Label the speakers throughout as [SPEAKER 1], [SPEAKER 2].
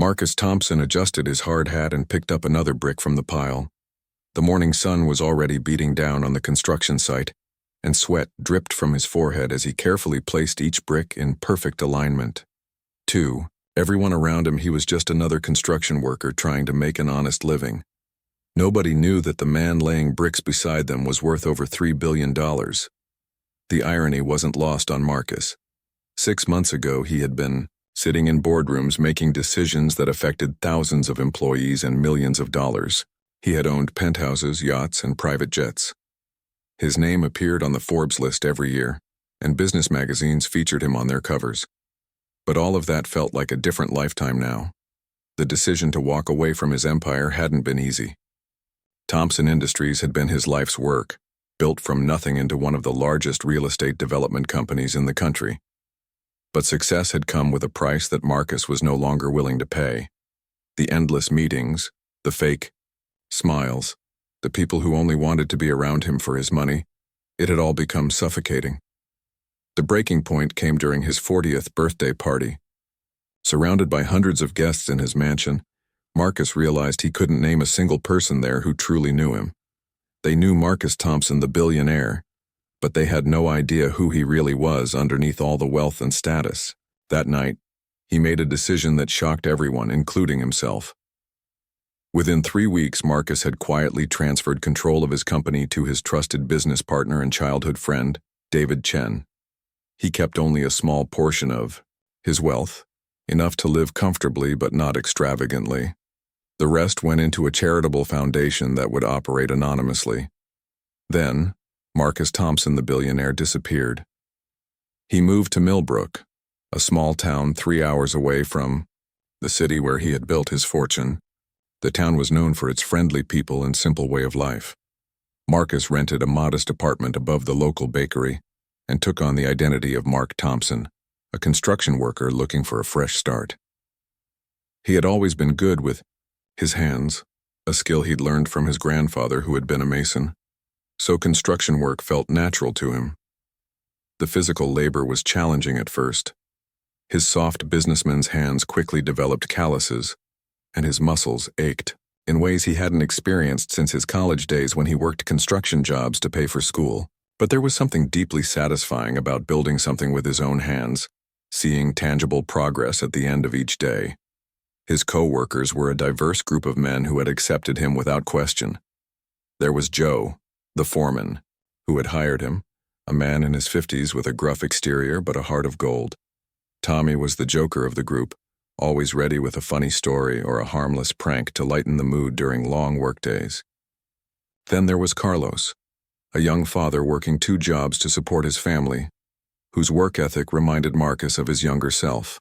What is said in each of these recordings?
[SPEAKER 1] Marcus Thompson adjusted his hard hat and picked up another brick from the pile. The morning sun was already beating down on the construction site, and sweat dripped from his forehead as he carefully placed each brick in perfect alignment. To everyone around him, he was just another construction worker trying to make an honest living. Nobody knew that the man laying bricks beside them was worth over $3 billion. The irony wasn't lost on Marcus. 6 months ago, he had been sitting in boardrooms making decisions that affected thousands of employees and millions of dollars. He had owned penthouses, yachts, and private jets. His name appeared on the Forbes list every year, and business magazines featured him on their covers. But all of that felt like a different lifetime now. The decision to walk away from his empire hadn't been easy. Thompson Industries had been his life's work, built from nothing into one of the largest real estate development companies in the country. But success had come with a price that Marcus was no longer willing to pay. The endless meetings, the fake smiles, the people who only wanted to be around him for his money, it had all become suffocating. The breaking point came during his 40th birthday party. Surrounded by hundreds of guests in his mansion, Marcus realized he couldn't name a single person there who truly knew him. They knew Marcus Thompson, the billionaire, but they had no idea who he really was underneath all the wealth and status. That night, he made a decision that shocked everyone, including himself. Within 3 weeks, Marcus had quietly transferred control of his company to his trusted business partner and childhood friend, David Chen. He kept only a small portion of his wealth, enough to live comfortably but not extravagantly. The rest went into a charitable foundation that would operate anonymously. Then, Marcus Thompson, the billionaire, disappeared. He moved to Millbrook, a small town 3 hours away from the city where he had built his fortune. The town was known for its friendly people and simple way of life. Marcus rented a modest apartment above the local bakery and took on the identity of Mark Thompson, a construction worker looking for a fresh start. He had always been good with his hands, a skill he'd learned from his grandfather who had been a mason, so construction work felt natural to him. The physical labor was challenging at first. His soft businessman's hands quickly developed calluses, and his muscles ached in ways he hadn't experienced since his college days when he worked construction jobs to pay for school. But there was something deeply satisfying about building something with his own hands, seeing tangible progress at the end of each day. His co-workers were a diverse group of men who had accepted him without question. There was Joe, the foreman, who had hired him, a man in his 50s with a gruff exterior but a heart of gold. Tommy was the joker of the group, always ready with a funny story or a harmless prank to lighten the mood during long workdays. Then there was Carlos, a young father working 2 jobs to support his family, whose work ethic reminded Marcus of his younger self.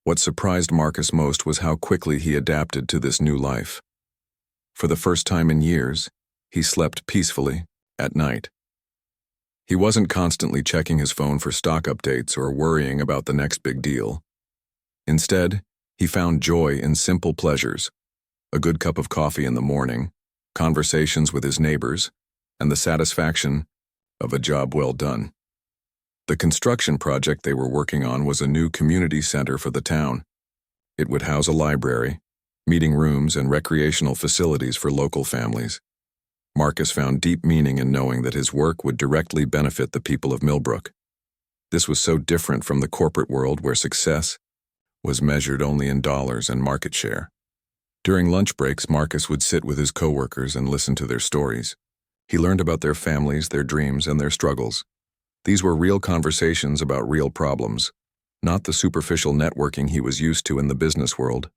[SPEAKER 1] What surprised Marcus most was how quickly he adapted to this new life. For the first time in years, he slept peacefully at night. He wasn't constantly checking his phone for stock updates or worrying about the next big deal. Instead, he found joy in simple pleasures, a good cup of coffee in the morning, conversations with his neighbors, and the satisfaction of a job well done. The construction project they were working on was a new community center for the town. It would house a library, meeting rooms, and recreational facilities for local families. Marcus found deep meaning in knowing that his work would directly benefit the people of Millbrook. This was so different from the corporate world where success was measured only in dollars and market share. During lunch breaks, Marcus would sit with his coworkers and listen to their stories. He learned about their families, their dreams, and their struggles. These were real conversations about real problems, not the superficial networking he was used to in the business world.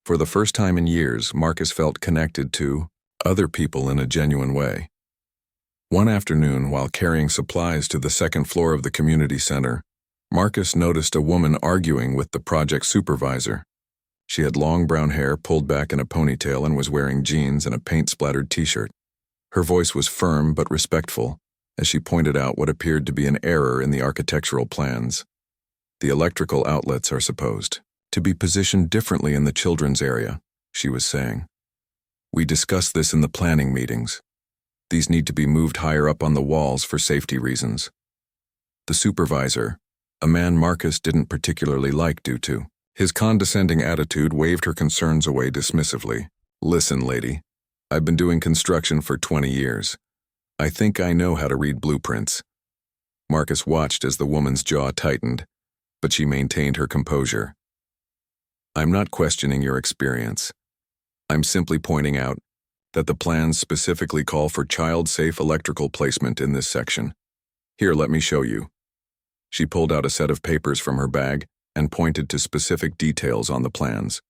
[SPEAKER 1] For the first time in years, Marcus felt connected to other people in a genuine way. One afternoon, while carrying supplies to the second floor of the community center, Marcus noticed a woman arguing with the project supervisor. She had long brown hair pulled back in a ponytail and was wearing jeans and a paint-splattered t-shirt. Her voice was firm but respectful, as she pointed out what appeared to be an error in the architectural plans. The electrical outlets are supposed to be positioned differently in the children's area, she was saying. We discussed this in the planning meetings. These need to be moved higher up on the walls for safety reasons. The supervisor, a man Marcus didn't particularly like due to His condescending attitude waved her concerns away dismissively. Listen, lady, I've been doing construction for 20 years. I think I know how to read blueprints. Marcus watched as the woman's jaw tightened, but she maintained her composure. I'm not questioning your experience. I'm simply pointing out that the plans specifically call for child-safe electrical placement in this section. Here, let me show you. She pulled out a set of papers from her bag and pointed to specific details on the plans.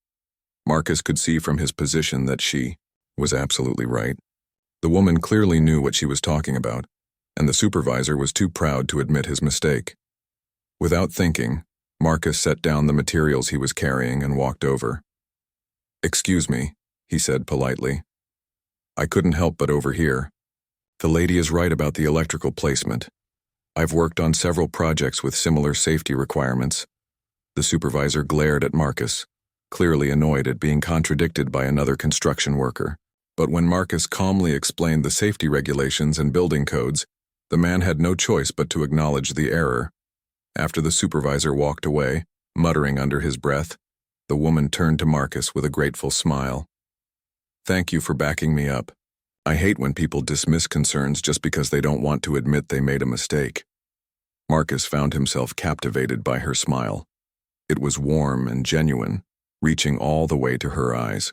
[SPEAKER 1] Marcus could see from his position that she was absolutely right. The woman clearly knew what she was talking about, and the supervisor was too proud to admit his mistake. Without thinking, Marcus set down the materials he was carrying and walked over. Excuse me, he said politely. I couldn't help but overhear. The lady is right about the electrical placement. I've worked on several projects with similar safety requirements. The supervisor glared at Marcus, clearly annoyed at being contradicted by another construction worker. But when Marcus calmly explained the safety regulations and building codes, the man had no choice but to acknowledge the error. After the supervisor walked away, muttering under his breath, the woman turned to Marcus with a grateful smile. Thank you for backing me up. I hate when people dismiss concerns just because they don't want to admit they made a mistake. Marcus found himself captivated by her smile. It was warm and genuine, reaching all the way to her eyes.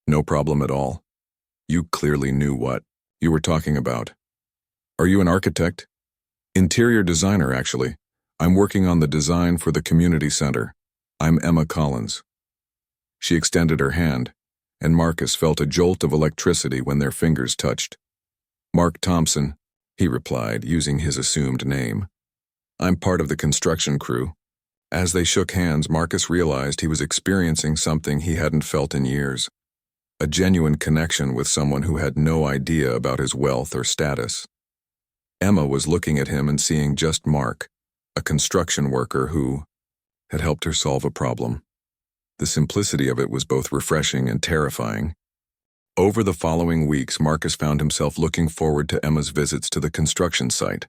[SPEAKER 1] No problem at all. You clearly knew what you were talking about. Are you an architect? Interior designer, actually. I'm working on the design for the community center. I'm Emma Collins. She extended her hand, and Marcus felt a jolt of electricity when their fingers touched. Mark Thompson, he replied, using his assumed name. I'm part of the construction crew. As they shook hands, Marcus realized he was experiencing something he hadn't felt in years. A genuine connection with someone who had no idea about his wealth or status. Emma was looking at him and seeing just Mark, a construction worker who had helped her solve a problem. The simplicity of it was both refreshing and terrifying. Over the following weeks, Marcus found himself looking forward to Emma's visits to the construction site.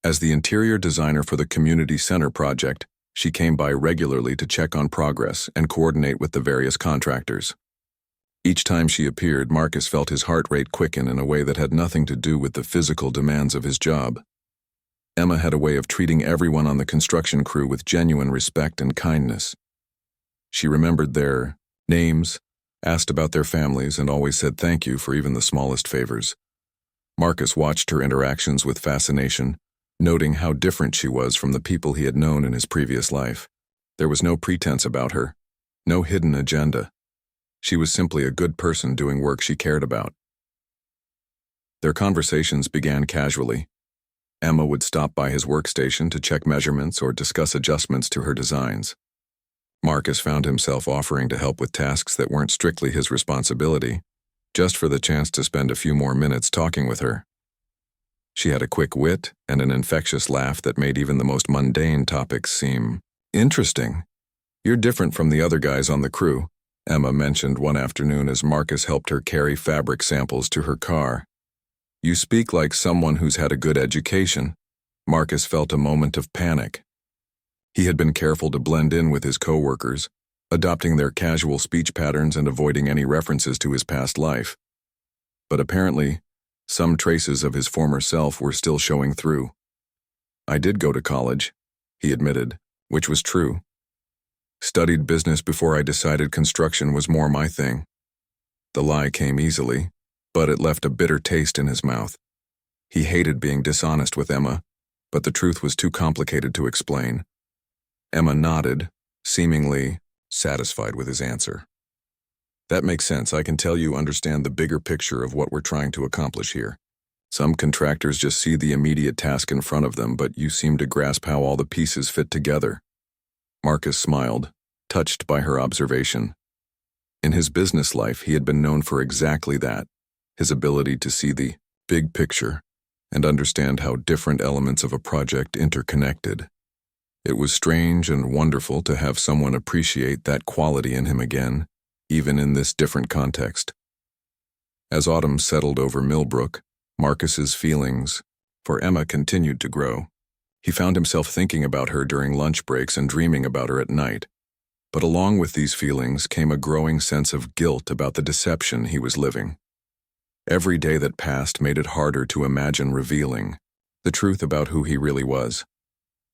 [SPEAKER 1] As the interior designer for the community center project, she came by regularly to check on progress and coordinate with the various contractors. Each time she appeared, Marcus felt his heart rate quicken in a way that had nothing to do with the physical demands of his job. Emma had a way of treating everyone on the construction crew with genuine respect and kindness. She remembered their names, asked about their families, and always said thank you for even the smallest favors. Marcus watched her interactions with fascination, noting how different she was from the people he had known in his previous life. There was no pretense about her, no hidden agenda. She was simply a good person doing work she cared about. Their conversations began casually. Emma would stop by his workstation to check measurements or discuss adjustments to her designs. Marcus found himself offering to help with tasks that weren't strictly his responsibility, just for the chance to spend a few more minutes talking with her. She had a quick wit and an infectious laugh that made even the most mundane topics seem interesting. You're different from the other guys on the crew, Emma mentioned one afternoon as Marcus helped her carry fabric samples to her car. You speak like someone who's had a good education. Marcus felt a moment of panic. He had been careful to blend in with his coworkers, adopting their casual speech patterns and avoiding any references to his past life. But apparently, some traces of his former self were still showing through. I did go to college, he admitted, which was true. Studied business before I decided construction was more my thing. The lie came easily, but it left a bitter taste in his mouth. He hated being dishonest with Emma, but the truth was too complicated to explain. Emma nodded, seemingly satisfied with his answer. That makes sense. I can tell you understand the bigger picture of what we're trying to accomplish here. Some contractors just see the immediate task in front of them, but you seem to grasp how all the pieces fit together. Marcus smiled, touched by her observation. In his business life, he had been known for exactly that, his ability to see the big picture and understand how different elements of a project interconnected. It was strange and wonderful to have someone appreciate that quality in him again, even in this different context. As autumn settled over Millbrook, Marcus's feelings for Emma continued to grow. He found himself thinking about her during lunch breaks and dreaming about her at night. But along with these feelings came a growing sense of guilt about the deception he was living. Every day that passed made it harder to imagine revealing the truth about who he really was.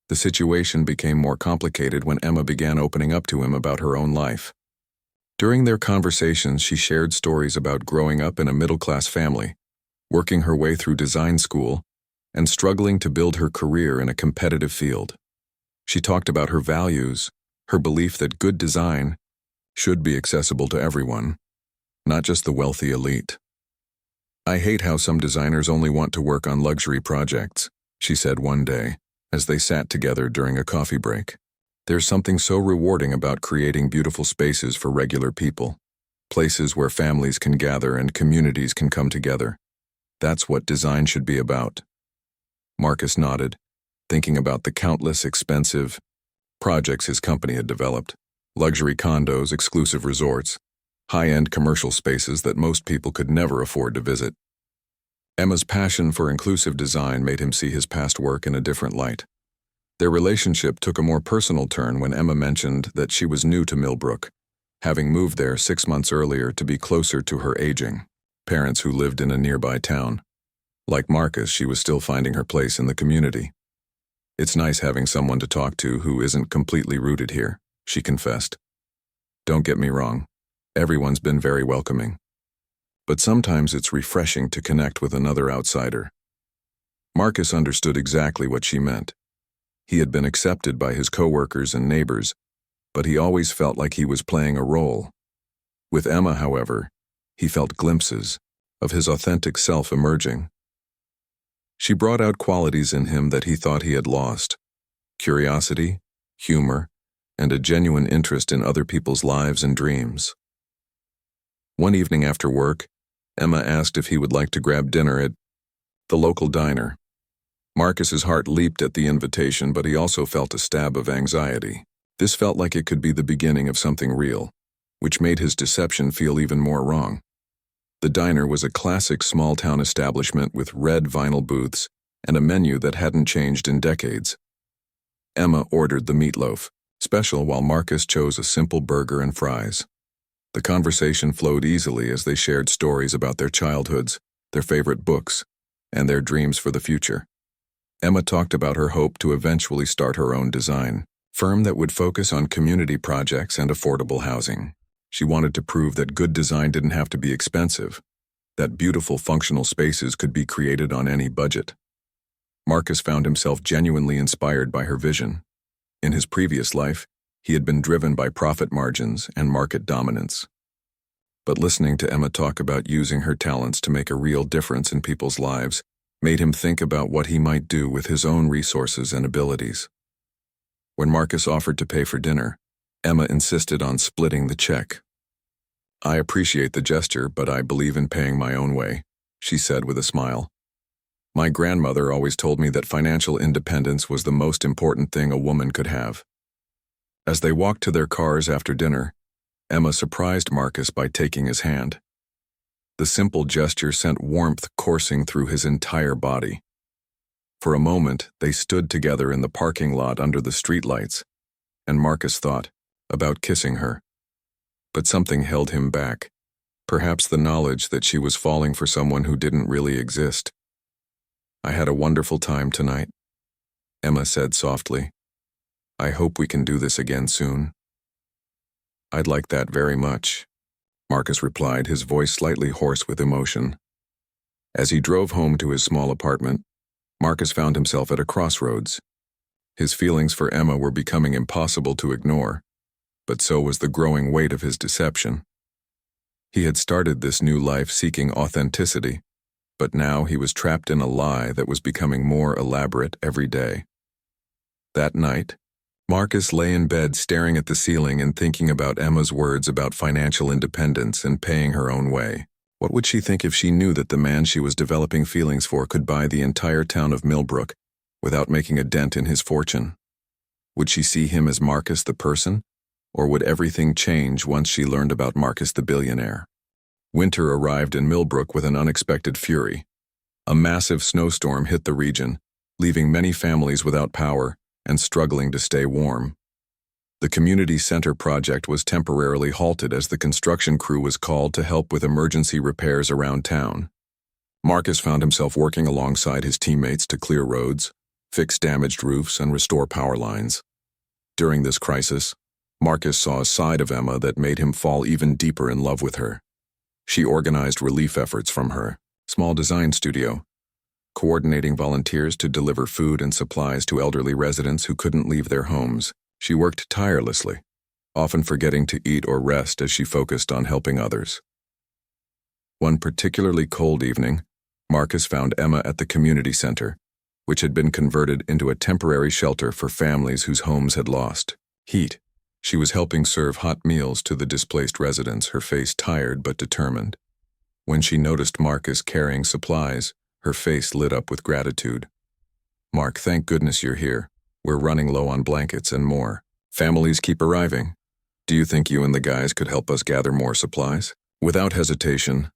[SPEAKER 1] The situation became more complicated when Emma began opening up to him about her own life. During their conversations, she shared stories about growing up in a middle-class family, working her way through design school, and struggling to build her career in a competitive field. She talked about her values, her belief that good design should be accessible to everyone, not just the wealthy elite. "I hate how some designers only want to work on luxury projects," she said one day, as they sat together during a coffee break. "There's something so rewarding about creating beautiful spaces for regular people, places where families can gather and communities can come together. That's what design should be about." Marcus nodded, thinking about the countless expensive projects his company had developed: luxury condos, exclusive resorts, high-end commercial spaces that most people could never afford to visit. Emma's passion for inclusive design made him see his past work in a different light. Their relationship took a more personal turn when Emma mentioned that she was new to Millbrook, having moved there 6 months earlier to be closer to her aging parents who lived in a nearby town. Like Marcus, she was still finding her place in the community. "It's nice having someone to talk to who isn't completely rooted here," she confessed. "Don't get me wrong, everyone's been very welcoming. But sometimes it's refreshing to connect with another outsider." Marcus understood exactly what she meant. He had been accepted by his coworkers and neighbors, but he always felt like he was playing a role. With Emma, however, he felt glimpses of his authentic self emerging. She brought out qualities in him that he thought he had lost: curiosity, humor, and a genuine interest in other people's lives and dreams. One evening after work, Emma asked if he would like to grab dinner at the local diner. Marcus's heart leaped at the invitation, but he also felt a stab of anxiety. This felt like it could be the beginning of something real, which made his deception feel even more wrong. The diner was a classic small-town establishment with red vinyl booths and a menu that hadn't changed in decades. Emma ordered the meatloaf special while Marcus chose a simple burger and fries. The conversation flowed easily as they shared stories about their childhoods, their favorite books, and their dreams for the future. Emma talked about her hope to eventually start her own design firm that would focus on community projects and affordable housing. She wanted to prove that good design didn't have to be expensive, that beautiful functional spaces could be created on any budget. Marcus found himself genuinely inspired by her vision. In his previous life, he had been driven by profit margins and market dominance. But listening to Emma talk about using her talents to make a real difference in people's lives made him think about what he might do with his own resources and abilities. When Marcus offered to pay for dinner, Emma insisted on splitting the check. "I appreciate the gesture, but I believe in paying my own way," she said with a smile. "My grandmother always told me that financial independence was the most important thing a woman could have." As they walked to their cars after dinner, Emma surprised Marcus by taking his hand. The simple gesture sent warmth coursing through his entire body. For a moment, they stood together in the parking lot under the streetlights, and Marcus thought about kissing her. But something held him back, perhaps the knowledge that she was falling for someone who didn't really exist. "I had a wonderful time tonight," Emma said softly. "I hope we can do this again soon." "I'd like that very much," Marcus replied, his voice slightly hoarse with emotion. As he drove home to his small apartment, Marcus found himself at a crossroads. His feelings for Emma were becoming impossible to ignore, but so was the growing weight of his deception. He had started this new life seeking authenticity, but now he was trapped in a lie that was becoming more elaborate every day. That night, Marcus lay in bed staring at the ceiling and thinking about Emma's words about financial independence and paying her own way. What would she think if she knew that the man she was developing feelings for could buy the entire town of Millbrook without making a dent in his fortune? Would she see him as Marcus the person, or would everything change once she learned about Marcus the billionaire? Winter arrived in Millbrook with an unexpected fury. A massive snowstorm hit the region, leaving many families without power and struggling to stay warm. The community center project was temporarily halted as the construction crew was called to help with emergency repairs around town. Marcus found himself working alongside his teammates to clear roads, fix damaged roofs, and restore power lines. During this crisis, Marcus saw a side of Emma that made him fall even deeper in love with her. She organized relief efforts from her small design studio, coordinating volunteers to deliver food and supplies to elderly residents who couldn't leave their homes. She worked tirelessly, often forgetting to eat or rest as she focused on helping others. One particularly cold evening, Marcus found Emma at the community center, which had been converted into a temporary shelter for families whose homes had lost heat. She was helping serve hot meals to the displaced residents, her face tired but determined. When she noticed Marcus carrying supplies, her face lit up with gratitude. "Mark, thank goodness you're here. We're running low on blankets and more. Families keep arriving. Do you think you and the guys could help us gather more supplies?" Without hesitation,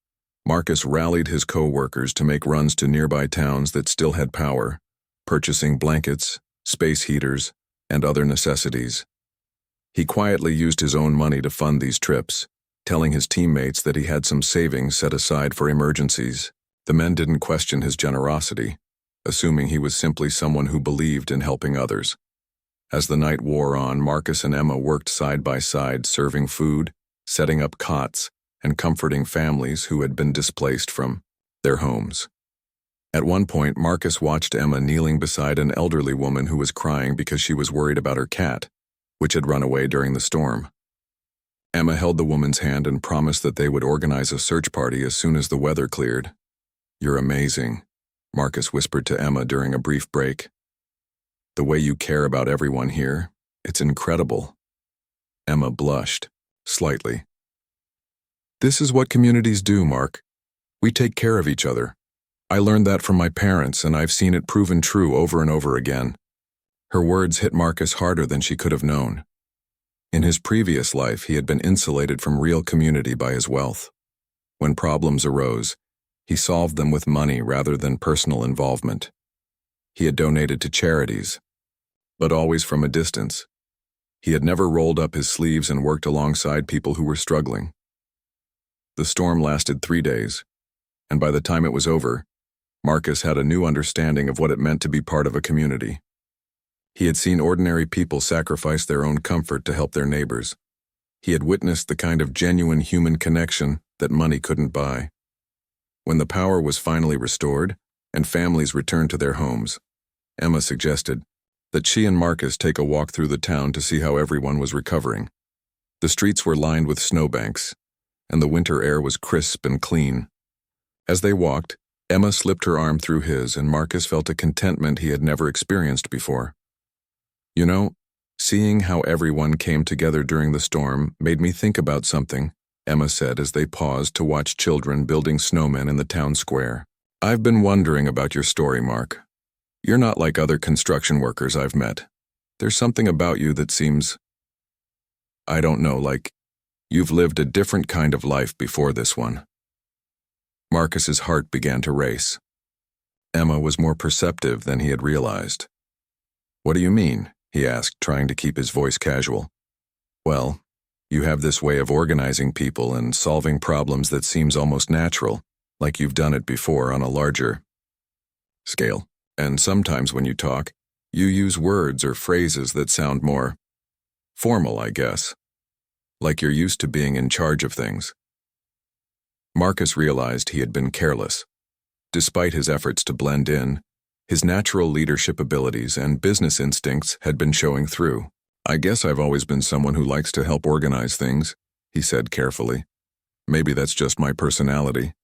[SPEAKER 1] Marcus rallied his co-workers to make runs to nearby towns that still had power, purchasing blankets, space heaters, and other necessities. He quietly used his own money to fund these trips, telling his teammates that he had some savings set aside for emergencies. The men didn't question his generosity, assuming he was simply someone who believed in helping others. As the night wore on, Marcus and Emma worked side by side, serving food, setting up cots, and comforting families who had been displaced from their homes. At one point, Marcus watched Emma kneeling beside an elderly woman who was crying because she was worried about her cat, which had run away during the storm. Emma held the woman's hand and promised that they would organize a search party as soon as the weather cleared. "You're amazing," Marcus whispered to Emma during a brief break. "The way you care about everyone here, it's incredible." Emma blushed, slightly. "This is what communities do, Mark. We take care of each other. I learned that from my parents, and I've seen it proven true over and over again." Her words hit Marcus harder than she could have known. In his previous life, he had been insulated from real community by his wealth. When problems arose, he solved them with money rather than personal involvement. He had donated to charities, but always from a distance. He had never rolled up his sleeves and worked alongside people who were struggling. The storm lasted 3 days, and by the time it was over, Marcus had a new understanding of what it meant to be part of a community. He had seen ordinary people sacrifice their own comfort to help their neighbors. He had witnessed the kind of genuine human connection that money couldn't buy. When the power was finally restored and families returned to their homes, Emma suggested that she and Marcus take a walk through the town to see how everyone was recovering. The streets were lined with snowbanks, and the winter air was crisp and clean. As they walked, Emma slipped her arm through his, and Marcus felt a contentment he had never experienced before. "You know, seeing how everyone came together during the storm made me think about something," Emma said as they paused to watch children building snowmen in the town square. "I've been wondering about your story, Mark. You're not like other construction workers I've met. There's something about you that seems, I don't know, like you've lived a different kind of life before this one." Marcus's heart began to race. Emma was more perceptive than he had realized. "What do you mean?" he asked, trying to keep his voice casual. "Well, you have this way of organizing people and solving problems that seems almost natural, like you've done it before on a larger scale. And sometimes when you talk, you use words or phrases that sound more formal, I guess. Like you're used to being in charge of things." Marcus realized he had been careless. Despite his efforts to blend in, his natural leadership abilities and business instincts had been showing through. "I guess I've always been someone who likes to help organize things," he said carefully. "Maybe that's just my personality."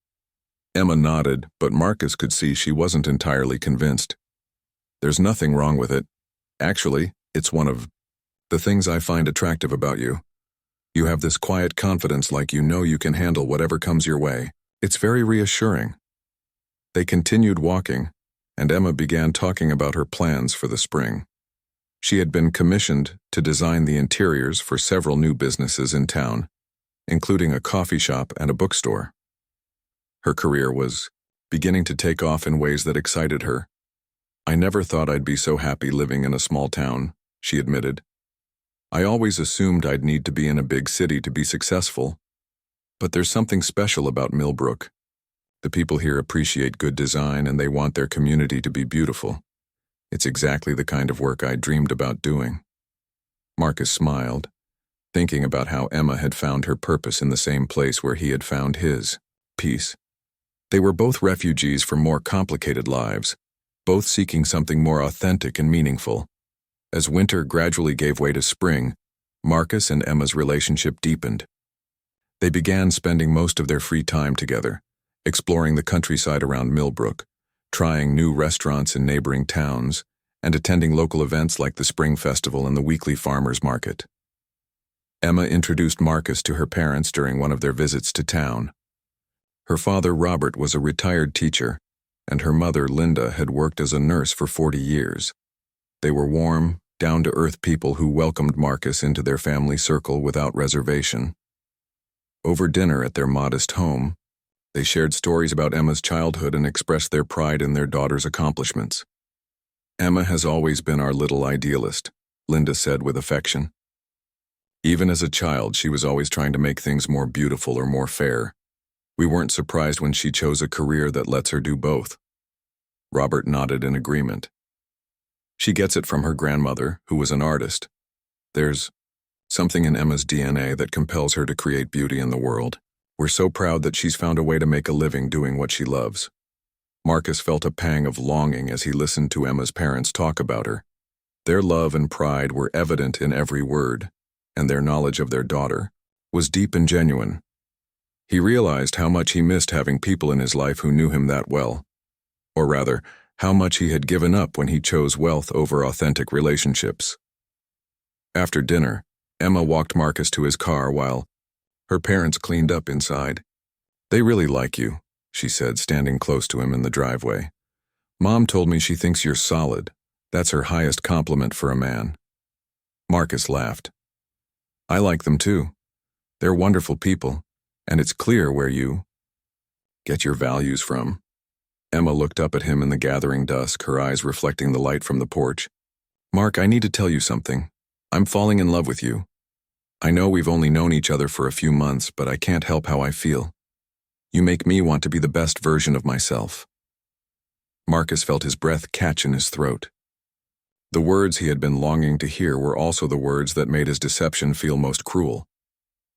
[SPEAKER 1] Emma nodded, but Marcus could see she wasn't entirely convinced. "There's nothing wrong with it. Actually, it's one of the things I find attractive about you. You have this quiet confidence, like you know you can handle whatever comes your way. It's very reassuring." They continued walking, and Emma began talking about her plans for the spring. She had been commissioned to design the interiors for several new businesses in town, including a coffee shop and a bookstore. Her career was beginning to take off in ways that excited her. "I never thought I'd be so happy living in a small town," she admitted. I always assumed I'd need to be in a big city to be successful. But there's something special about Millbrook. The people here appreciate good design and they want their community to be beautiful. It's exactly the kind of work I dreamed about doing. Marcus smiled, thinking about how Emma had found her purpose in the same place where he had found his, peace. They were both refugees from more complicated lives, both seeking something more authentic and meaningful. As winter gradually gave way to spring, Marcus and Emma's relationship deepened. They began spending most of their free time together, exploring the countryside around Millbrook, trying new restaurants in neighboring towns, and attending local events like the Spring Festival and the weekly farmers market. Emma introduced Marcus to her parents during one of their visits to town. Her father, Robert, was a retired teacher, and her mother, Linda, had worked as a nurse for 40 years. They were warm, down-to-earth people who welcomed Marcus into their family circle without reservation. Over dinner at their modest home, they shared stories about Emma's childhood and expressed their pride in their daughter's accomplishments. "Emma has always been our little idealist," Linda said with affection. "Even as a child, she was always trying to make things more beautiful or more fair. We weren't surprised when she chose a career that lets her do both." Robert nodded in agreement. "She gets it from her grandmother, who was an artist. There's something in Emma's DNA that compels her to create beauty in the world. We're so proud that she's found a way to make a living doing what she loves." Marcus felt a pang of longing as he listened to Emma's parents talk about her. Their love and pride were evident in every word, and their knowledge of their daughter was deep and genuine. He realized how much he missed having people in his life who knew him that well. Or rather, how much he had given up when he chose wealth over authentic relationships. After dinner, Emma walked Marcus to his car while her parents cleaned up inside. "They really like you," she said, standing close to him in the driveway. "Mom told me she thinks you're solid. That's her highest compliment for a man." Marcus laughed. "I like them too. They're wonderful people, and it's clear where you get your values from." Emma looked up at him in the gathering dusk, her eyes reflecting the light from the porch. "Mark, I need to tell you something. I'm falling in love with you. I know we've only known each other for a few months, but I can't help how I feel. You make me want to be the best version of myself." Marcus felt his breath catch in his throat. The words he had been longing to hear were also the words that made his deception feel most cruel.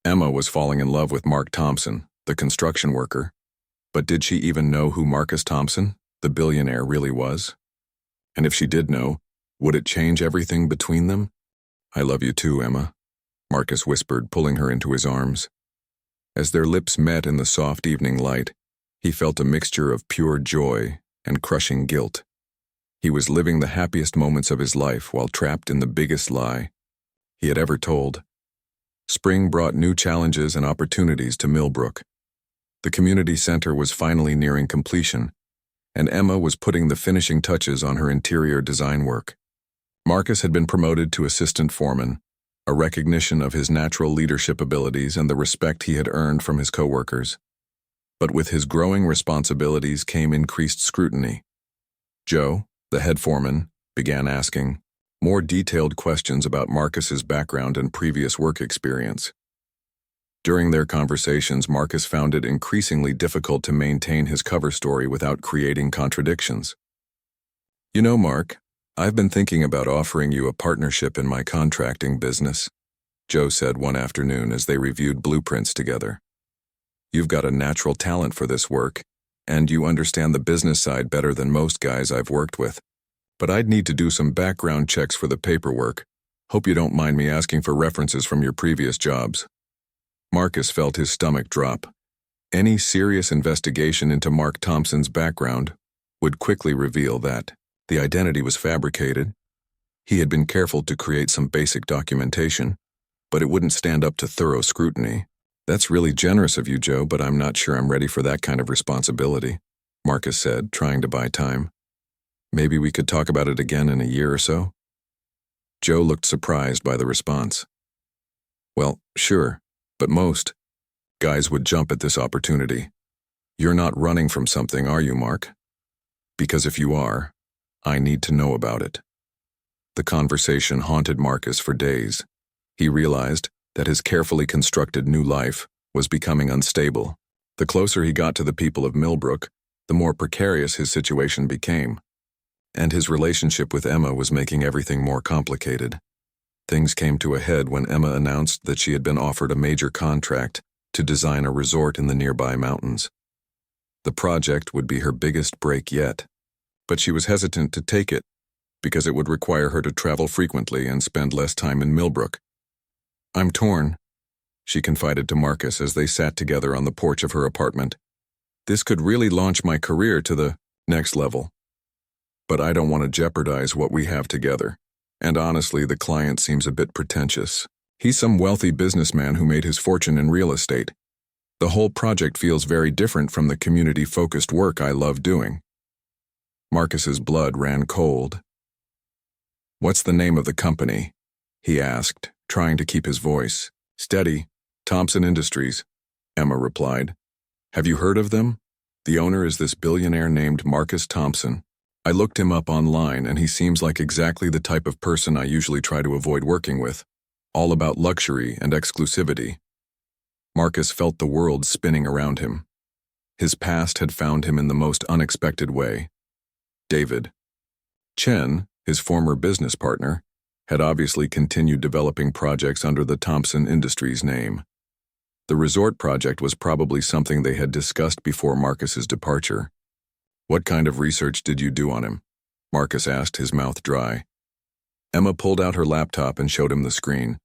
[SPEAKER 1] Emma was falling in love with Mark Thompson, the construction worker. But did she even know who Marcus Thompson, the billionaire, really was? And if she did know, would it change everything between them? "I love you too, Emma," Marcus whispered, pulling her into his arms. As their lips met in the soft evening light, he felt a mixture of pure joy and crushing guilt. He was living the happiest moments of his life while trapped in the biggest lie he had ever told. Spring brought new challenges and opportunities to Millbrook. The community center was finally nearing completion, and Emma was putting the finishing touches on her interior design work. Marcus had been promoted to assistant foreman, a recognition of his natural leadership abilities and the respect he had earned from his coworkers. But with his growing responsibilities came increased scrutiny. Joe, the head foreman, began asking more detailed questions about Marcus's background and previous work experience. During their conversations, Marcus found it increasingly difficult to maintain his cover story without creating contradictions. "You know, Mark, I've been thinking about offering you a partnership in my contracting business," Joe said one afternoon as they reviewed blueprints together. "You've got a natural talent for this work, and you understand the business side better than most guys I've worked with. But I'd need to do some background checks for the paperwork. Hope you don't mind me asking for references from your previous jobs." Marcus felt his stomach drop. Any serious investigation into Mark Thompson's background would quickly reveal that the identity was fabricated. He had been careful to create some basic documentation, but it wouldn't stand up to thorough scrutiny. "That's really generous of you, Joe, but I'm not sure I'm ready for that kind of responsibility," Marcus said, trying to buy time. "Maybe we could talk about it again in a year or so?" Joe looked surprised by the response. "Well, sure. But most guys would jump at this opportunity. You're not running from something, are you, Mark? Because if you are, I need to know about it." The conversation haunted Marcus for days. He realized that his carefully constructed new life was becoming unstable. The closer he got to the people of Millbrook, the more precarious his situation became. And his relationship with Emma was making everything more complicated. Things came to a head when Emma announced that she had been offered a major contract to design a resort in the nearby mountains. The project would be her biggest break yet, but she was hesitant to take it because it would require her to travel frequently and spend less time in Millbrook. "I'm torn," she confided to Marcus as they sat together on the porch of her apartment. "This could really launch my career to the next level. But I don't want to jeopardize what we have together. And honestly, the client seems a bit pretentious. He's some wealthy businessman who made his fortune in real estate. The whole project feels very different from the community-focused work I love doing." Marcus's blood ran cold. "What's the name of the company?" he asked, trying to keep his voice steady. "Thompson Industries," Emma replied. "Have you heard of them? The owner is this billionaire named Marcus Thompson. I looked him up online and he seems like exactly the type of person I usually try to avoid working with. All about luxury and exclusivity." Marcus felt the world spinning around him. His past had found him in the most unexpected way. David Chen, his former business partner, had obviously continued developing projects under the Thompson Industries name. The resort project was probably something they had discussed before Marcus's departure. "What kind of research did you do on him?" Marcus asked, his mouth dry. Emma pulled out her laptop and showed him the screen.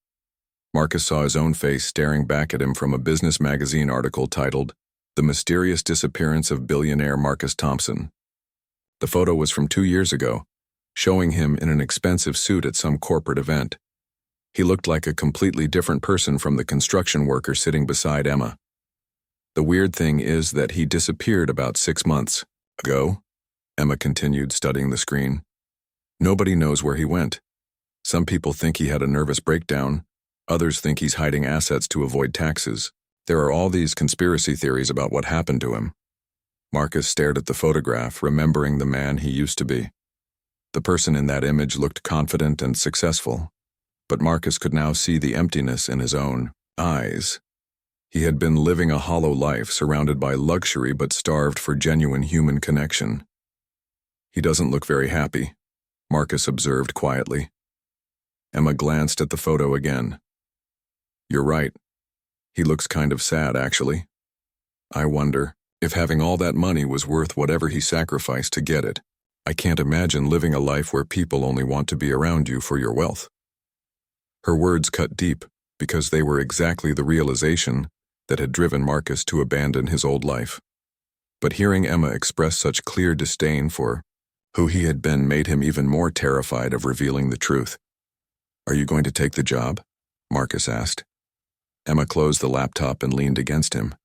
[SPEAKER 1] Marcus saw his own face staring back at him from a business magazine article titled, "The Mysterious Disappearance of Billionaire Marcus Thompson." The photo was from 2 years ago, showing him in an expensive suit at some corporate event. He looked like a completely different person from the construction worker sitting beside Emma. "The weird thing is that he disappeared about 6 months ago," Emma continued, studying the screen. "Nobody knows where he went. Some people think he had a nervous breakdown. Others think he's hiding assets to avoid taxes. There are all these conspiracy theories about what happened to him." Marcus stared at the photograph, remembering the man he used to be. The person in that image looked confident and successful, but Marcus could now see the emptiness in his own eyes. He had been living a hollow life, surrounded by luxury but starved for genuine human connection. "He doesn't look very happy," Marcus observed quietly. Emma glanced at the photo again. "You're right. He looks kind of sad, actually. I wonder if having all that money was worth whatever he sacrificed to get it. I can't imagine living a life where people only want to be around you for your wealth." Her words cut deep because they were exactly the realization that had driven Marcus to abandon his old life. But hearing Emma express such clear disdain for who he had been made him even more terrified of revealing the truth. "Are you going to take the job?" Marcus asked. Emma closed the laptop and leaned against him.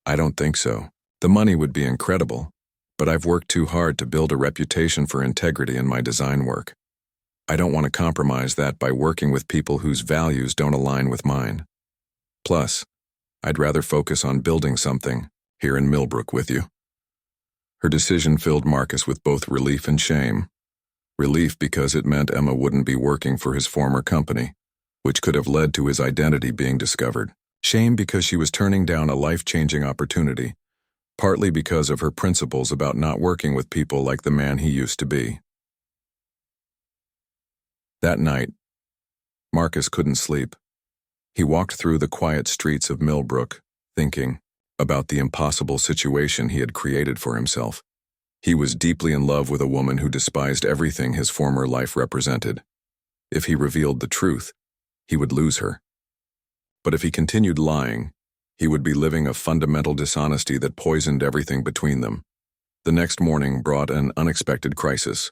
[SPEAKER 1] "I don't think so. The money would be incredible, but I've worked too hard to build a reputation for integrity in my design work. I don't want to compromise that by working with people whose values don't align with mine. Plus, I'd rather focus on building something here in Millbrook with you." Her decision filled Marcus with both relief and shame. Relief because it meant Emma wouldn't be working for his former company, which could have led to his identity being discovered. Shame because she was turning down a life-changing opportunity, partly because of her principles about not working with people like the man he used to be. That night, Marcus couldn't sleep. He walked through the quiet streets of Millbrook, thinking about the impossible situation he had created for himself. He was deeply in love with a woman who despised everything his former life represented. If he revealed the truth, he would lose her. But if he continued lying, he would be living a fundamental dishonesty that poisoned everything between them. The next morning brought an unexpected crisis.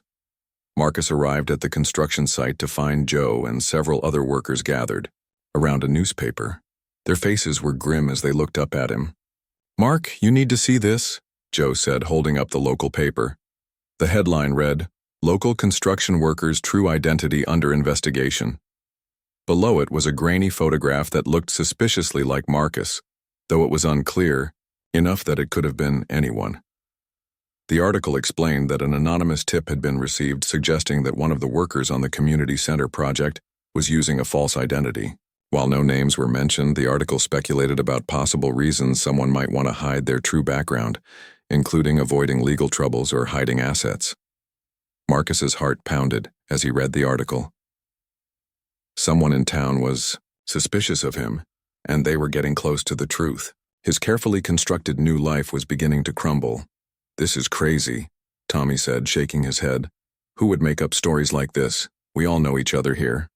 [SPEAKER 1] Marcus arrived at the construction site to find Joe and several other workers gathered around a newspaper. Their faces were grim as they looked up at him. "Mark, you need to see this," Joe said, holding up the local paper. The headline read, "Local Construction Workers' True Identity Under Investigation." Below it was a grainy photograph that looked suspiciously like Marcus, though it was unclear, enough that it could have been anyone. The article explained that an anonymous tip had been received suggesting that one of the workers on the community center project was using a false identity. While no names were mentioned, the article speculated about possible reasons someone might want to hide their true background, including avoiding legal troubles or hiding assets. Marcus's heart pounded as he read the article. Someone in town was suspicious of him, and they were getting close to the truth. His carefully constructed new life was beginning to crumble. "This is crazy," Tommy said, shaking his head. "Who would make up stories like this? We all know each other here."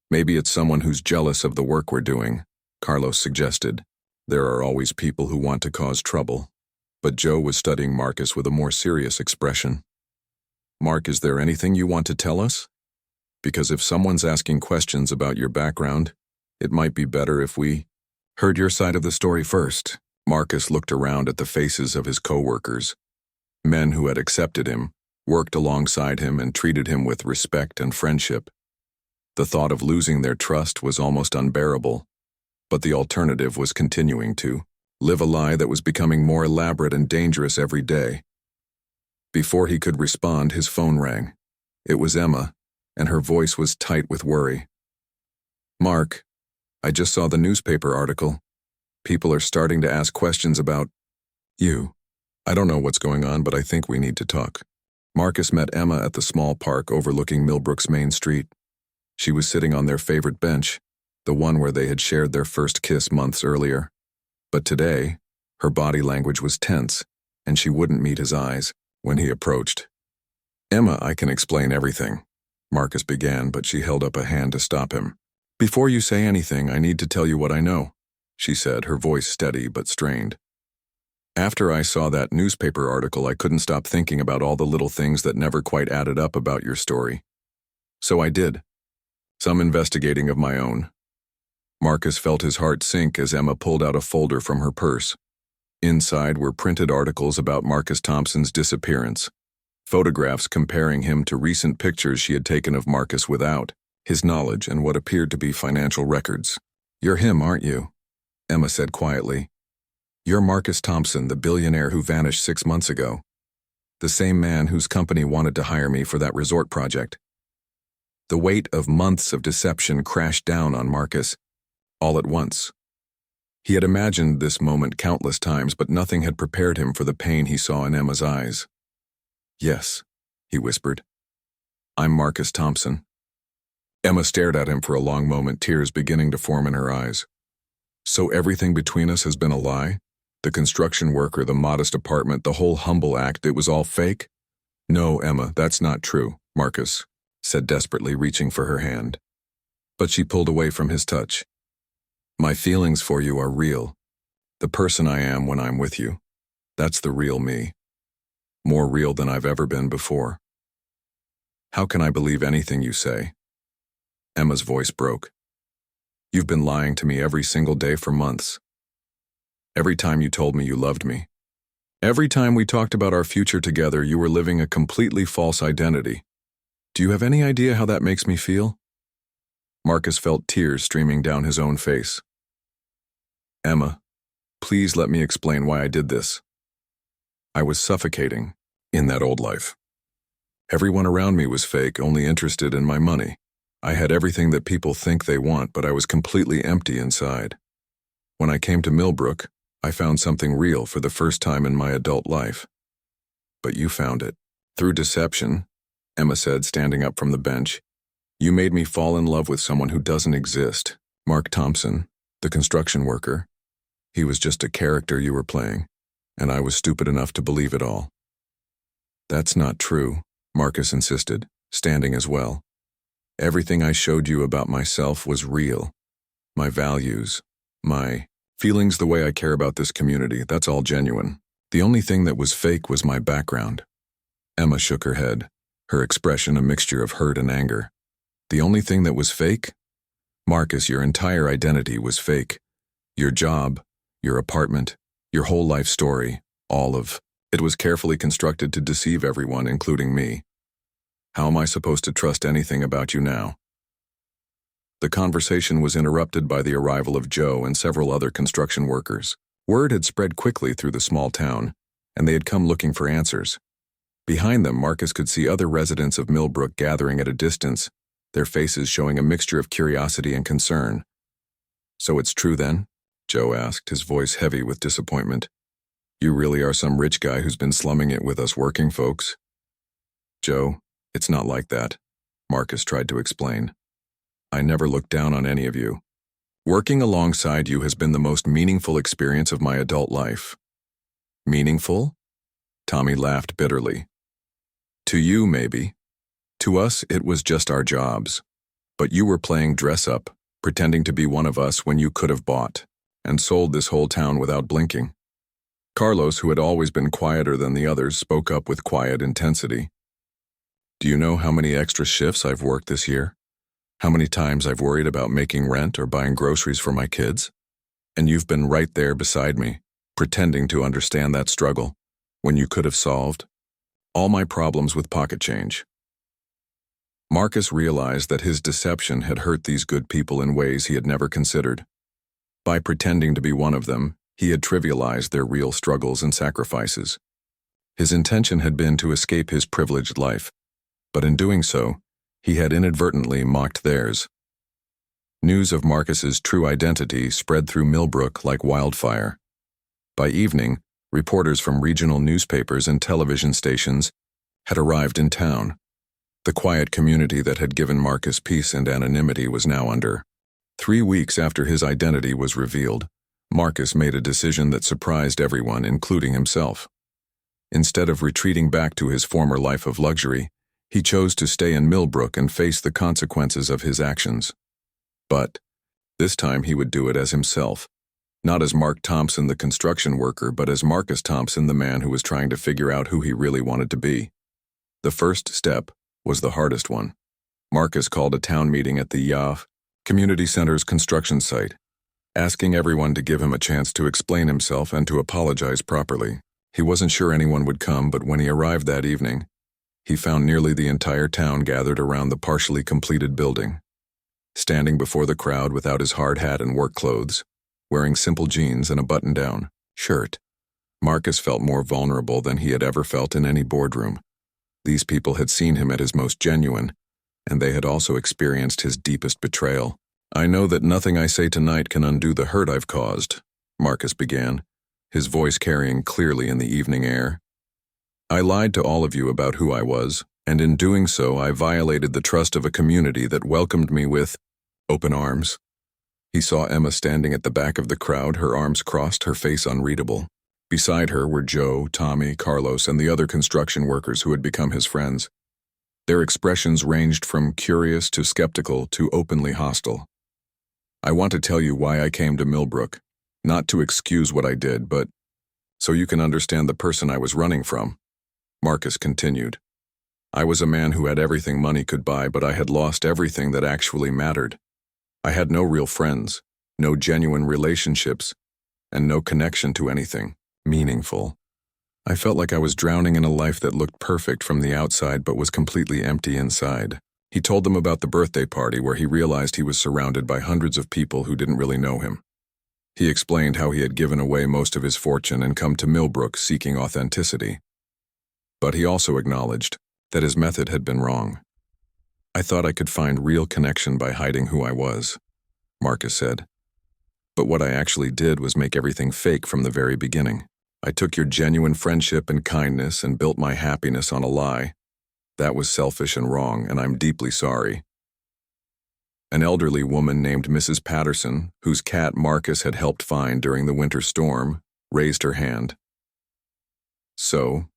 [SPEAKER 1] "Maybe it's someone who's jealous of the work we're doing," Carlos suggested. "There are always people who want to cause trouble." But Joe was studying Marcus with a more serious expression. "Mark, is there anything you want to tell us? Because if someone's asking questions about your background, it might be better if we heard your side of the story first." Marcus looked around at the faces of his co-workers, men who had accepted him, worked alongside him, and treated him with respect and friendship. The thought of losing their trust was almost unbearable, but the alternative was continuing to live a lie that was becoming more elaborate and dangerous every day. Before he could respond, his phone rang. It was Emma, and her voice was tight with worry. "Mark, I just saw the newspaper article. People are starting to ask questions about you. I don't know what's going on, but I think we need to talk." Marcus met Emma at the small park overlooking Millbrook's main street. She was sitting on their favorite bench, the one where they had shared their first kiss months earlier. But today, her body language was tense, and she wouldn't meet his eyes when he approached. "Emma, I can explain everything," Marcus began, but she held up a hand to stop him. "Before you say anything, I need to tell you what I know," she said, her voice steady but strained. "After I saw that newspaper article, I couldn't stop thinking about all the little things that never quite added up about your story. So I did some investigating of my own." Marcus felt his heart sink as Emma pulled out a folder from her purse. Inside were printed articles about Marcus Thompson's disappearance, photographs comparing him to recent pictures she had taken of Marcus without his knowledge and what appeared to be financial records. "You're him, aren't you?" Emma said quietly. "You're Marcus Thompson, the billionaire who vanished 6 months ago. The same man whose company wanted to hire me for that resort project." The weight of months of deception crashed down on Marcus, all at once. He had imagined this moment countless times, but nothing had prepared him for the pain he saw in Emma's eyes. "Yes," he whispered. "I'm Marcus Thompson." Emma stared at him for a long moment, tears beginning to form in her eyes. "So everything between us has been a lie? The construction worker, the modest apartment, the whole humble act, it was all fake?" "No, Emma, that's not true," Marcus said desperately, reaching for her hand. But she pulled away from his touch. "My feelings for you are real. The person I am when I'm with you. That's the real me. More real than I've ever been before." "How can I believe anything you say?" Emma's voice broke. "You've been lying to me every single day for months. Every time you told me you loved me. Every time we talked about our future together, you were living a completely false identity. Do you have any idea how that makes me feel?" Marcus felt tears streaming down his own face. "Emma, please let me explain why I did this. I was suffocating in that old life. Everyone around me was fake, only interested in my money. I had everything that people think they want, but I was completely empty inside. When I came to Millbrook, I found something real for the first time in my adult life. But you found it. Through deception," Emma said, standing up from the bench. "You made me fall in love with someone who doesn't exist. Mark Thompson, the construction worker. He was just a character you were playing, and I was stupid enough to believe it all." "That's not true," Marcus insisted, standing as well. "Everything I showed you about myself was real. My values, my feelings, the way I care about this community, that's all genuine. The only thing that was fake was my background." Emma shook her head, her expression a mixture of hurt and anger. "The only thing that was fake? Marcus, your entire identity was fake. Your job, your apartment, your whole life story, all of it was carefully constructed to deceive everyone, including me. How am I supposed to trust anything about you now?" The conversation was interrupted by the arrival of Joe and several other construction workers. Word had spread quickly through the small town, and they had come looking for answers. Behind them, Marcus could see other residents of Millbrook gathering at a distance, their faces showing a mixture of curiosity and concern. "So it's true then?" Joe asked, his voice heavy with disappointment. "You really are some rich guy who's been slumming it with us working folks?" "Joe, it's not like that," Marcus tried to explain. "I never looked down on any of you. Working alongside you has been the most meaningful experience of my adult life." "Meaningful?" Tommy laughed bitterly. "To you, maybe. To us, it was just our jobs. But you were playing dress-up, pretending to be one of us when you could have bought and sold this whole town without blinking." Carlos, who had always been quieter than the others, spoke up with quiet intensity. "Do you know how many extra shifts I've worked this year? How many times I've worried about making rent or buying groceries for my kids? And you've been right there beside me, pretending to understand that struggle, when you could have solved all my problems with pocket change." Marcus realized that his deception had hurt these good people in ways he had never considered. By pretending to be one of them, he had trivialized their real struggles and sacrifices. His intention had been to escape his privileged life, but in doing so, he had inadvertently mocked theirs. News of Marcus's true identity spread through Millbrook like wildfire. By evening, reporters from regional newspapers and television stations had arrived in town. The quiet community that had given Marcus peace and anonymity was now under. 3 weeks after his identity was revealed, Marcus made a decision that surprised everyone, including himself. Instead of retreating back to his former life of luxury, he chose to stay in Millbrook and face the consequences of his actions. But this time he would do it as himself, not as Mark Thompson, the construction worker, but as Marcus Thompson, the man who was trying to figure out who he really wanted to be. The first step was the hardest one. Marcus called a town meeting at the Community Center's construction site, asking everyone to give him a chance to explain himself and to apologize properly. He wasn't sure anyone would come, but when he arrived that evening, he found nearly the entire town gathered around the partially completed building. Standing before the crowd without his hard hat and work clothes, wearing simple jeans and a button-down shirt, Marcus felt more vulnerable than he had ever felt in any boardroom. These people had seen him at his most genuine, and they had also experienced his deepest betrayal. "I know that nothing I say tonight can undo the hurt I've caused," Marcus began, his voice carrying clearly in the evening air. "I lied to all of you about who I was, and in doing so I violated the trust of a community that welcomed me with open arms." He saw Emma standing at the back of the crowd, her arms crossed, her face unreadable. Beside her were Joe, Tommy, Carlos, and the other construction workers who had become his friends. Their expressions ranged from curious to skeptical to openly hostile. "I want to tell you why I came to Millbrook, not to excuse what I did, but so you can understand the person I was running from," Marcus continued. "I was a man who had everything money could buy, but I had lost everything that actually mattered. I had no real friends, no genuine relationships, and no connection to anything meaningful. I felt like I was drowning in a life that looked perfect from the outside but was completely empty inside." He told them about the birthday party where he realized he was surrounded by hundreds of people who didn't really know him. He explained how he had given away most of his fortune and come to Millbrook seeking authenticity. But he also acknowledged that his method had been wrong. "I thought I could find real connection by hiding who I was," Marcus said. "But what I actually did was make everything fake from the very beginning. I took your genuine friendship and kindness and built my happiness on a lie. That was selfish and wrong, and I'm deeply sorry." An elderly woman named Mrs. Patterson, whose cat Marcus had helped find during the winter storm, raised her hand. "So,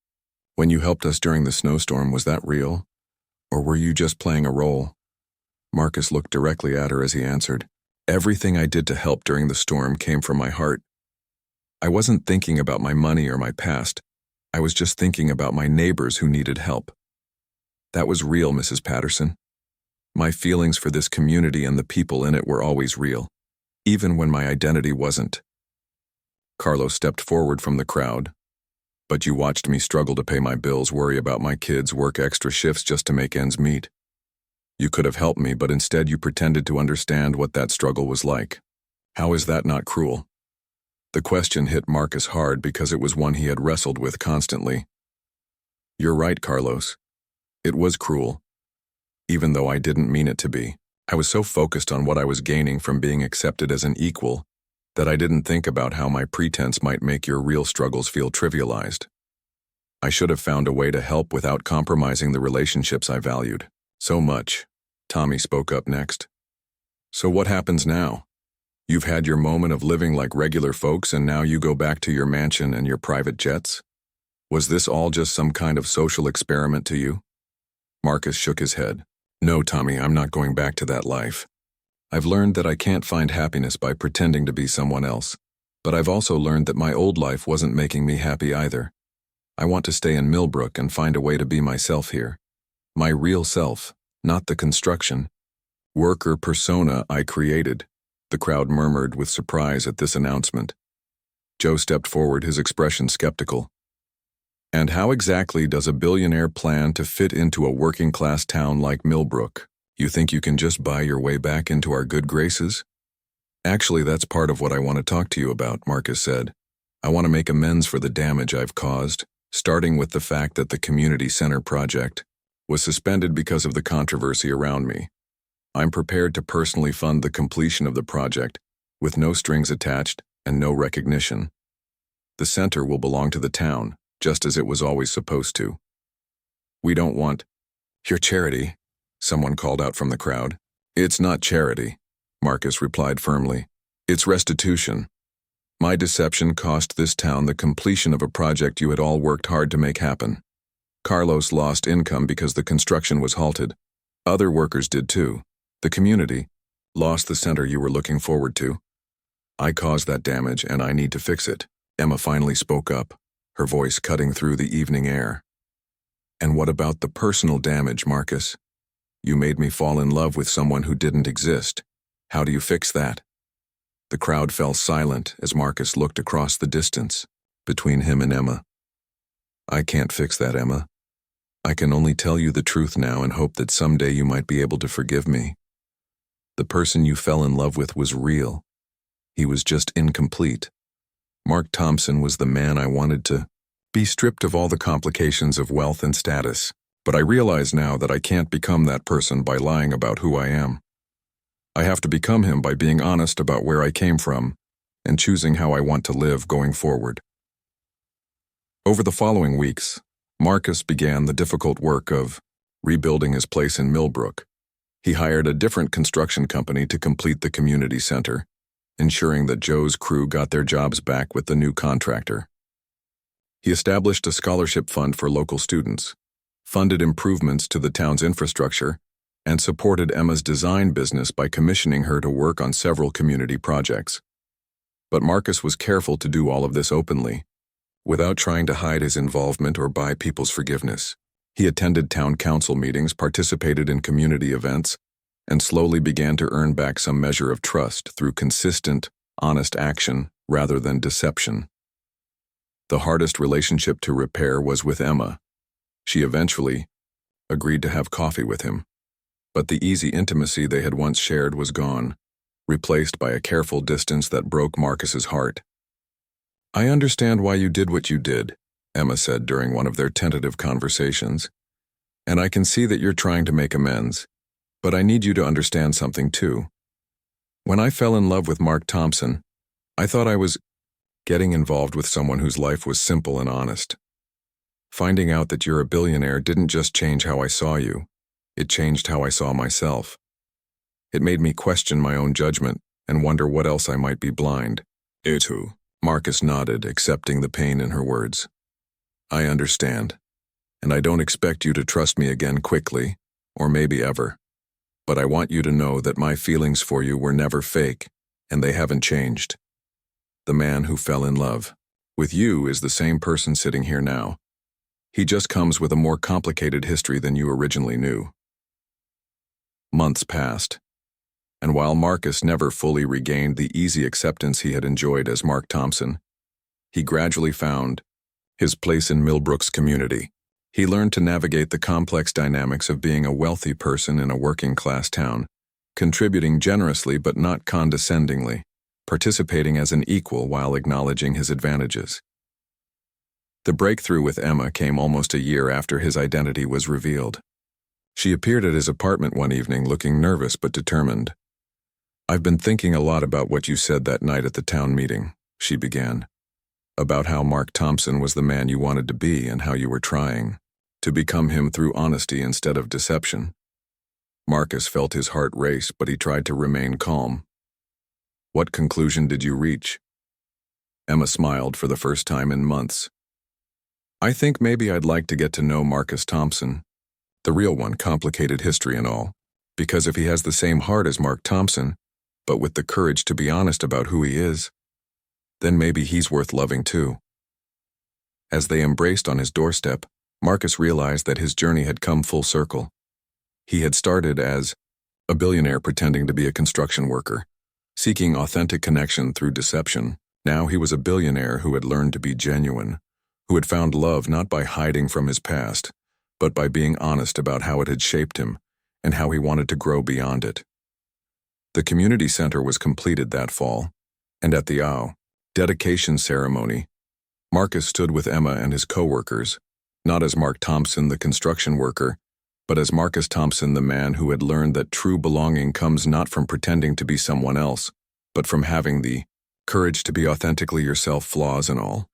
[SPEAKER 1] when you helped us during the snowstorm, was that real? Or were you just playing a role?" Marcus looked directly at her as he answered, "Everything I did to help during the storm came from my heart. I wasn't thinking about my money or my past. I was just thinking about my neighbors who needed help. That was real, Mrs. Patterson. My feelings for this community and the people in it were always real, even when my identity wasn't." Carlos stepped forward from the crowd. "But you watched me struggle to pay my bills, worry about my kids, work extra shifts just to make ends meet. You could have helped me, but instead you pretended to understand what that struggle was like. How is that not cruel?" The question hit Marcus hard because it was one he had wrestled with constantly. "You're right, Carlos. It was cruel. even though I didn't mean it to be. I was so focused on what I was gaining from being accepted as an equal that I didn't think about how my pretense might make your real struggles feel trivialized. I should have found a way to help without compromising the relationships I valued so much. Tommy spoke up next. So what happens now? You've had your moment of living like regular folks and now you go back to your mansion and your private jets? Was this all just some kind of social experiment to you? Marcus shook his head. No, Tommy, I'm not going back to that life. I've learned that I can't find happiness by pretending to be someone else, but I've also learned that my old life wasn't making me happy either. I want to stay in Millbrook and find a way to be myself here. My real self, not the construction worker persona I created. The crowd murmured with surprise at this announcement. Joe stepped forward, his expression skeptical. And how exactly does a billionaire plan to fit into a working-class town like Millbrook? You think you can just buy your way back into our good graces? Actually, that's part of what I want to talk to you about, Marcus said. I want to make amends for the damage I've caused, starting with the fact that the community center project was suspended because of the controversy around me. I'm prepared to personally fund the completion of the project, with no strings attached and no recognition. The center will belong to the town, just as it was always supposed to. We don't want your charity, someone called out from the crowd. It's not charity, Marcus replied firmly. It's restitution. My deception cost this town the completion of a project you had all worked hard to make happen. Carlos lost income because the construction was halted. Other workers did too. The community lost the center you were looking forward to. I caused that damage and I need to fix it. Emma finally spoke up, her voice cutting through the evening air. And what about the personal damage, Marcus? You made me fall in love with someone who didn't exist. How do you fix that? The crowd fell silent as Marcus looked across the distance between him and Emma. I can't fix that, Emma. I can only tell you the truth now and hope that someday you might be able to forgive me. The person you fell in love with was real. He was just incomplete. Mark Thompson was the man I wanted to be, stripped of all the complications of wealth and status. But I realize now that I can't become that person by lying about who I am. I have to become him by being honest about where I came from and choosing how I want to live going forward. Over the following weeks, Marcus began the difficult work of rebuilding his place in Millbrook. He hired a different construction company to complete the community center, ensuring that Joe's crew got their jobs back with the new contractor. He established a scholarship fund for local students, funded improvements to the town's infrastructure, and supported Emma's design business by commissioning her to work on several community projects. But Marcus was careful to do all of this openly, without trying to hide his involvement or buy people's forgiveness. He attended town council meetings, participated in community events, and slowly began to earn back some measure of trust through consistent, honest action rather than deception. The hardest relationship to repair was with Emma. She eventually agreed to have coffee with him, but the easy intimacy they had once shared was gone, replaced by a careful distance that broke Marcus's heart. I understand why you did what you did, Emma said during one of their tentative conversations, and I can see that you're trying to make amends, but I need you to understand something too. When I fell in love with Mark Thompson, I thought I was getting involved with someone whose life was simple and honest. Finding out that you're a billionaire didn't just change how I saw you, it changed how I saw myself. It made me question my own judgment and wonder what else I might be blind to. Marcus nodded, accepting the pain in her words. I understand, and I don't expect you to trust me again quickly, or maybe ever. But I want you to know that my feelings for you were never fake, and they haven't changed. The man who fell in love with you is the same person sitting here now. He just comes with a more complicated history than you originally knew. Months passed, and while Marcus never fully regained the easy acceptance he had enjoyed as Mark Thompson, he gradually found his place in Millbrook's community. He learned to navigate the complex dynamics of being a wealthy person in a working-class town, contributing generously but not condescendingly, participating as an equal while acknowledging his advantages. The breakthrough with Emma came almost a year after his identity was revealed. She appeared at his apartment one evening looking nervous but determined. "I've been thinking a lot about what you said that night at the town meeting," she began. "About how Mark Thompson was the man you wanted to be and how you were trying to become him through honesty instead of deception." Marcus felt his heart race, but he tried to remain calm. "What conclusion did you reach?" Emma smiled for the first time in months. "I think maybe I'd like to get to know Marcus Thompson, the real one, complicated history and all, because if he has the same heart as Mark Thompson, but with the courage to be honest about who he is, then maybe he's worth loving too." As they embraced on his doorstep, Marcus realized that his journey had come full circle. He had started as a billionaire pretending to be a construction worker, seeking authentic connection through deception. Now he was a billionaire who had learned to be genuine, who had found love not by hiding from his past, but by being honest about how it had shaped him and how he wanted to grow beyond it. The community center was completed that fall, and at the dedication ceremony, Marcus stood with Emma and his co-workers, not as Mark Thompson, the construction worker, but as Marcus Thompson, the man who had learned that true belonging comes not from pretending to be someone else, but from having the courage to be authentically yourself, flaws and all.